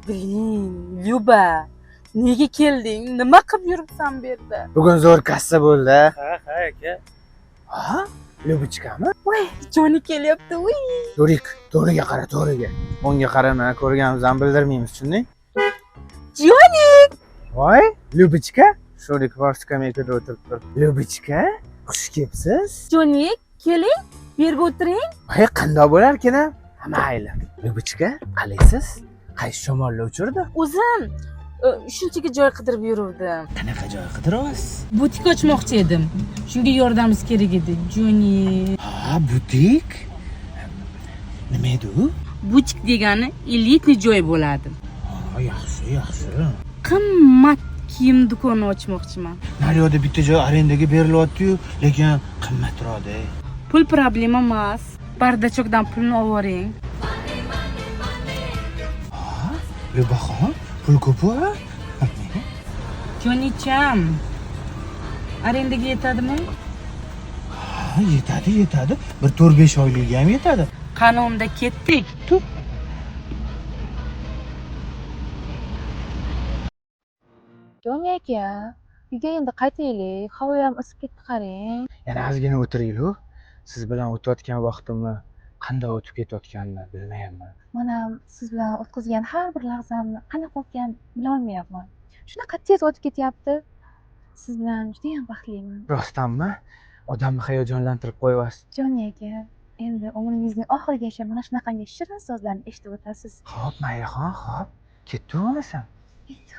Blin, Lyuba. Nega kelding? Nima qilib yuribsan bu yerda? Bugun zo'r kassa bo'ldi. Ha aka. Ha? Lyubichkami? Voy, Joni kelyapti. Uy. To'rik, to'riga qara, to'riga. Bunga qarama, ko'rganimizdan bildirmaymiz, tushunding? Joni! Voy, Lyubichka, sho'rik bor skameykada o'tiribdi. Lyubichka, xush kelibsiz. Joni, keling, bu yerga o'tiring. Voy, qanday bo'larkin? Mayli. Lyubichka, qalaysiz? Qaysi shamolla uchirdi? O'zim shunchaki joy qidirib yuruvdim. Qanaqa joy qidiryapsiz? Butik ochmoqchi edim. Shunga yordamimiz kerak edi, Joni. Ha, butik? Nima edi u? Butik degani elitni joy bo'ladi. Ha, yaxshi, yaxshi. Qimmat kiyim do'koni ochmoqchiman. Naryoqda bitta joy arendaga berilyapti-yu, lekin qimmatroqda. Pul problema emas. Bardachokdan pulni olavering. Ha? Lyubaxon, pul ko'p-ku? Jonicham. Arendaga yetadimi? Ha, yetadi, yetadi. Bir 4-5 oyligiga ham yetadi. Qani unda ketdik. Joni aka, uyga endi qaytaylik. Havo ham isib ketdi, qarang. Yana ozgina o'tiringlar. Siz bilan o'tayotgan vaqtimni qanday o'tib ketayotganini bilmayapman. Mana siz bilan o'tkazgan har bir lahzamni qanaqa o'tgan bilolmayapman. Shunaqa tez o'tib ketyapti. Siz bilan juda ham baxtliman. Rostdanmi? Odamni hayajonlantirib qo'yasiz. Joni aka, endi umringizning oxirigacha mana shunaqangi shirin so'zlarni eshitib o'tasiz. Xo'p, Mayraxon, xo'p. Ketdingmi sen? Endi